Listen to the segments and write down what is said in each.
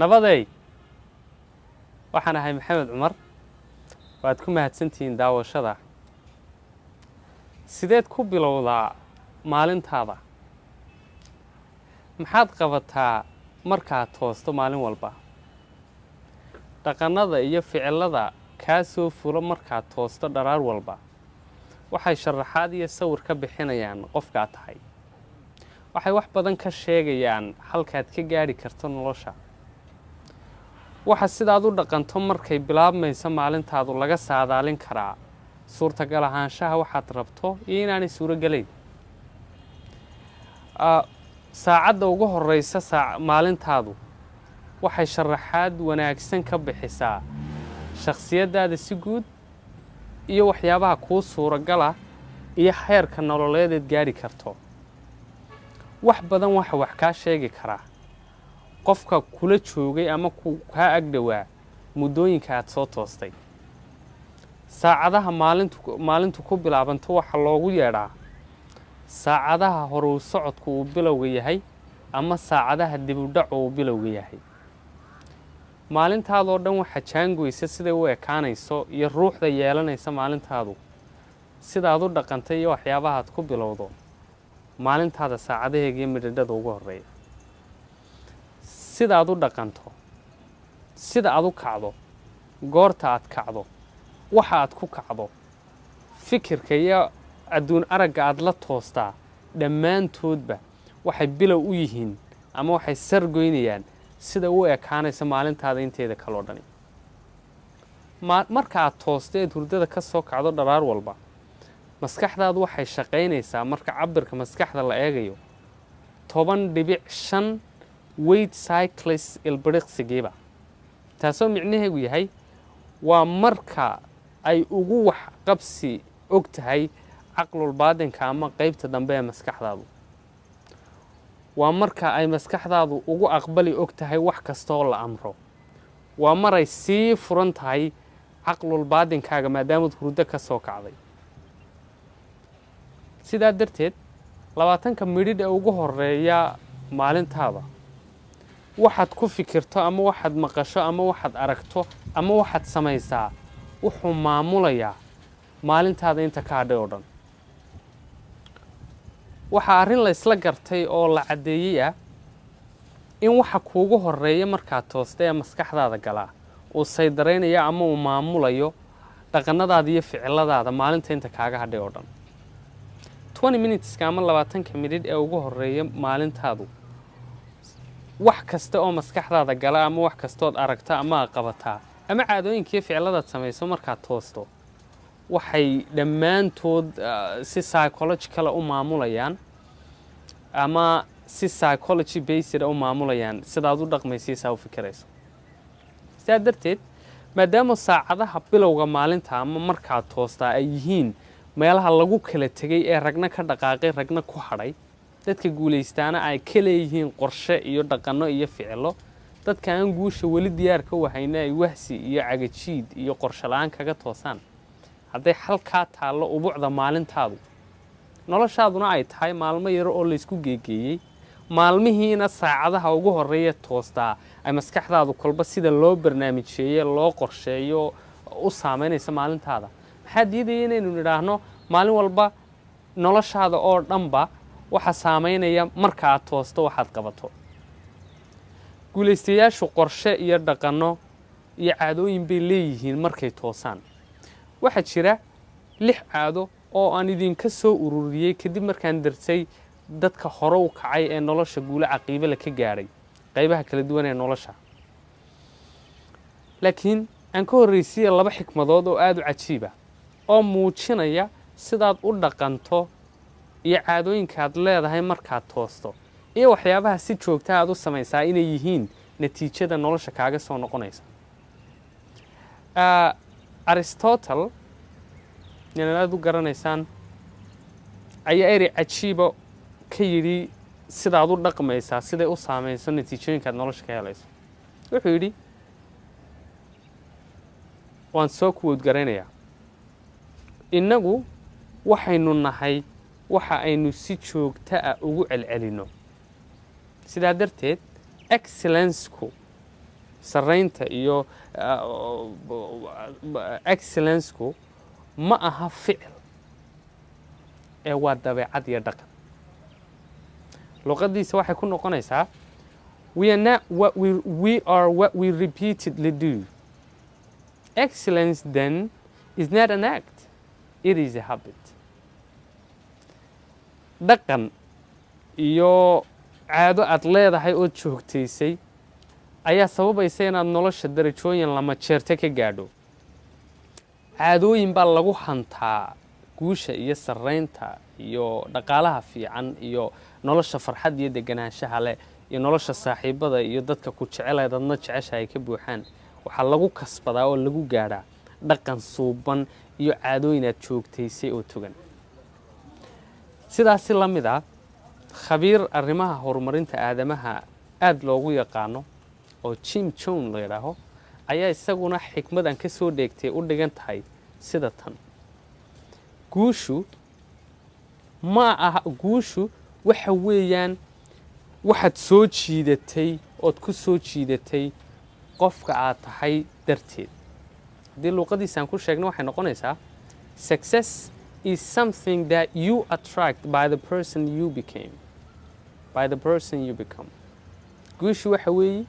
nabaday waxaan ahay maxamed cumar waad ku mahadsantihiin daawashada sideed ku bilowdaa maalintaada maxaad qabataa markaad toosto maalin walba dhaqannada iyo ficilada kaa soo fula markaad toosto dharaar walba waxay sharaxaad iyo sawir ka bixinayaan qofkaad tahay waxay wax badan ka sheegayaan halkaad ka gaari karto nolosha waxa sidaad u dhaqanto markay bilaabmayso maalintaadu laga saadaalin karaa suurtagal ahaanshaha waxaad rabto iyo inaanay suurogelayn saacadda ugu horeysa maalintaadu waxay sharaxaad wanaagsan ka bixisaa shakhsiyaddaada si guud iyo waxyaabaha kuu suuragala iyo heerka nololeedeed gaari karto wax badan waxa wax kaa sheegi karaa qofka kula joogay ama kaa agdhowaa muddooyinka aad soo toostay saacadaha maalintu ku bilaabanto waxa loogu yeedhaa saacadaha horu socodku uu bilowga yahay ama saacadaha dibudhacu uu bilowga yahay maalintaadoo dhan waxa jaangoysa siday u ekaanayso iyo ruuxda yeelanaysa maalintaadu sidaad u dhaqantay iyo waxyaabahaad ku bilowdo maalintaada saacadaheega iyo midhadhada ugu horreeya sidaad u dhaqanto sida aad u kacdo goorta aad kacdo waxa aad ku kacdo fikirka iyo adduun aragga aad la toostaa dhammaantoodba waxay bilow u yihiin ama waxay sargoynayaan sida u ekaanaysa maalintaada inteeda kaloo dhani marka aad toosto eed hurdada ka soo kacdo dharaar walba maskaxdaadu waxay shaqaynaysaa marka cabirka maskaxda la eegayo 10.5 weight cycles ilbiriqsigiiba taasoo micnaheegu yahay waa marka ay ugu wax qabsi og tahay caqlul baadinka ama qaybta dambe ee maskaxdaadu waa marka ay maskaxdaadu ugu aqbali og tahay wax kastoo la amro waa maray sii furan tahay caqlul baadinkaaga maadaamaad hurdo ka soo kacday sidaa darteed 20 midhidh ee ugu horeeya maalintaada waxaad ku fikirto ama waxaad maqasho ama waxaad aragto ama waxaad samaysaa wuxuu maamulayaa maalintaada inta ka hadhay oo dhan waxaa arrin la isla gartay oo la caddeeyey ah in waxa kuugu horeeya markaad toosta ee maskaxdaada galaa uu saydaraynayo ama uu maamulayo dhaqannadaada iyo ficiladaada maalinta inta kaaga hadhay oo dhan 20 minuteska ama 20 midhidh ee ugu horeeya maalintaadu wax kasta oo maskaxdaada gala ama wax kastood aragta ama qabataa ama caadooyinkiiyo ficiladaad samayso markaad toosto waxay dhammaantood si psychological u maamulayaan ama si psychology based u maamulayaan sidaad u dhaqmaysiisaa u fikirayso sidaa darteed maadaama saacadaha bilowga maalinta ama markaad toostaa ay yihiin meelaha lagu kala tegay ee ragna ka dhaqaaqay ragna ku hadhay dadka guulaystaana ay ka leeyihiin qorshe iyo dhaqanno iyo ficilo dadka aan guusha weli diyaar ka wahayna ay wahsi iyo cagajiid iyo qorshe la'aan kaga toosaan hadday halkaa taallo ubuucda maalintaadu noloshaaduna ay tahay maalmo yar oo laysku geegeeyey maalmihiina saacadaha ugu horeeya toostaa ay maskaxdaadu kolba sida loo barnaamijyeeyo loo qorsheeyo u saamaynaysa maalintaada maxaa diidaya inaynu nidhaahno maalin walba noloshaada oo dhanba waxa saamaynaya marka aad toosto waxaad qabato guulaystayaashu qorshe iyo dhaqanno iyo caadooyin bay leeyihiin markay toosaan waxaa jira 6 caado oo aan idinka soo ururiyey kadib markaan darsay dadka hore u kacay ee nolosha guulo caqiibo la ka gaadhay qaybaha kala duwan ee nolosha laakiin aan ka horreysiiya 2 xikmadood oo aad u cajiiba oo muujinaya sidaad u dhaqanto iyo caadooyinkaad leedahay markaad toosto iyo waxyaabaha si joogta aad u samaysaa inay yihiin natiijada nolosha kaaga soo noqonaysa Aristotle inaad aad u garanaysaan ayaa eri cajiiba ka yidhi sidaad u dhaqmaysaa siday u saamayso natiijooyinkaad nolosha ka helayso wuxuu yidhi waan soo kuwood garanayaa innagu waxaynu nahay waxa aynu si joogta ah ugu celcelinno sidaa darteed excellence-ku sarreynta iyo excellenceku ma aha ficil ee waa dabeecad iyo dhaqan luqadiisa waxay ku noqonaysaa we are what we repeatedly do. Excellence then is not an act, it is a habit. Dhaqan iyo caado aad leedahay oo joogtaysay ayaa sababaysa inaad nolosha darajooyin lama jeerta ka gaadho. Caadooyin baa lagu hantaa guusha iyo sarreynta iyo dhaqaalaha fiican iyo nolosha farxad iyo deganaanshaha leh iyo nolosha saaxiibada iyo dadka ku jecel ee dadna jeceshahay ka buuxaan. waxaa lagu kasbadaa oo lagu gaadhaa dhaqan suuban iyo caadooyin aad joogtaysay oo togan. sidaasi la mid ah khabiir arrimaha horumarinta aadamaha aad loogu yaqaano oo Jim Jones la yiraahdo ayaa isaguna xikmad aan ka soo dheegtay u dhigan tahay sida tan. guushu ma aha guushu waxa weeyaan waxaad soo jiidatay ood ku soo jiidatay qofka aad tahay darteed. haddii luuqadiisaan ku sheegno waxay noqonaysaa success is something that you attract by the person you became. guushu waxa weeye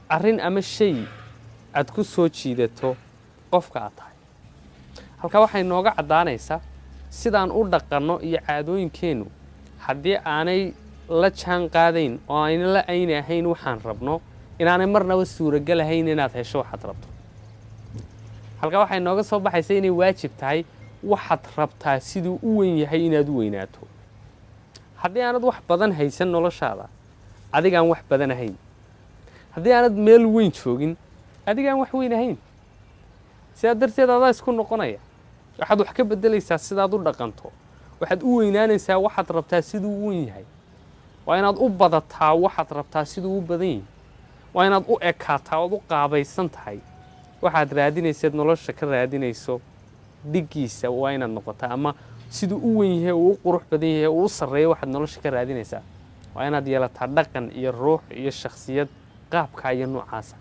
arrin ama shay aad ku soo jiidato qofka aad tahay. halkaa waxay nooga caddaanaysaa sidaan u dhaqanno iyo caadooyinkeennu haddii aanay la jaan qaadayn oo ayna la ayni ahayn waxaan rabno inaanay marnaba suuragal ahayn inaad hesho waxaad rabto. halkaa waxay nooga soo baxaysa inay waajib tahay waxaad rabtaa siduu u weyn yahay inaad u weynaato. haddii aanad wax badan haysan noloshaada adigaan wax badan ahayn. haddii aanad meel weyn joogin adigaan wax weyn ahayn. sidaa darteed adaa isku noqonaya. waxaad wax ka beddelaysaa sidaad u dhaqanto. waxaad u weynaanaysaa waxaad rabtaa siduu u weyn yahay. waa inaad u badataa waxaad rabtaa siduu u badan yahay. waa inaad u ekaataa ood u qaabaysan tahay. waxaad raadinayseed nolosha ka raadinayso dhigiisa waa inaad noqotaa ama siduu u weyn yahay uu u qurux badan yahay uu u sarreeyo waxaad nolosha ka raadinaysaa. waa inaad yeelataa dhaqan iyo ruux iyo shakhsiyad qaabka iyo noocaasa.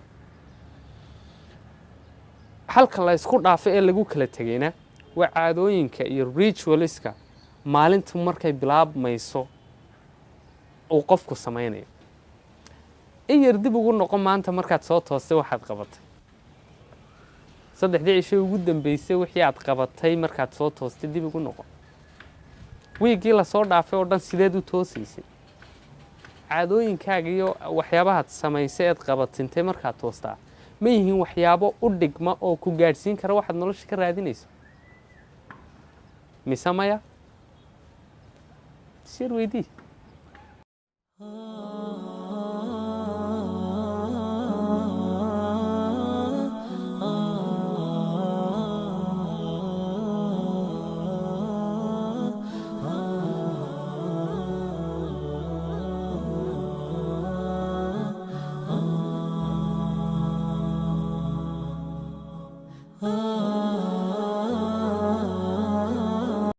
halka la isku dhaafay ee lagu kala tegayna waa caadooyinka iyo ritualska maalintu markay bilaabmayso uu qofku samaynayo. in yar dib ugu noqon maanta markaad soo toostay waxaad qabatay. 3 cisho ugu dambeysay wixii aad qabatay markaad soo toostay dib ugu noqon. wiigii la soo dhaafay oo dhan sideed u toosaysay. caadooyinkaaga iyo waxyaabaha samaysay ee qabatintay markaad toostaa ma yihiin waxyaabo u dhigma oo ku gaadhsiin kara waxaad nolosha ka raadinayso mise maya? sir weydii. Oh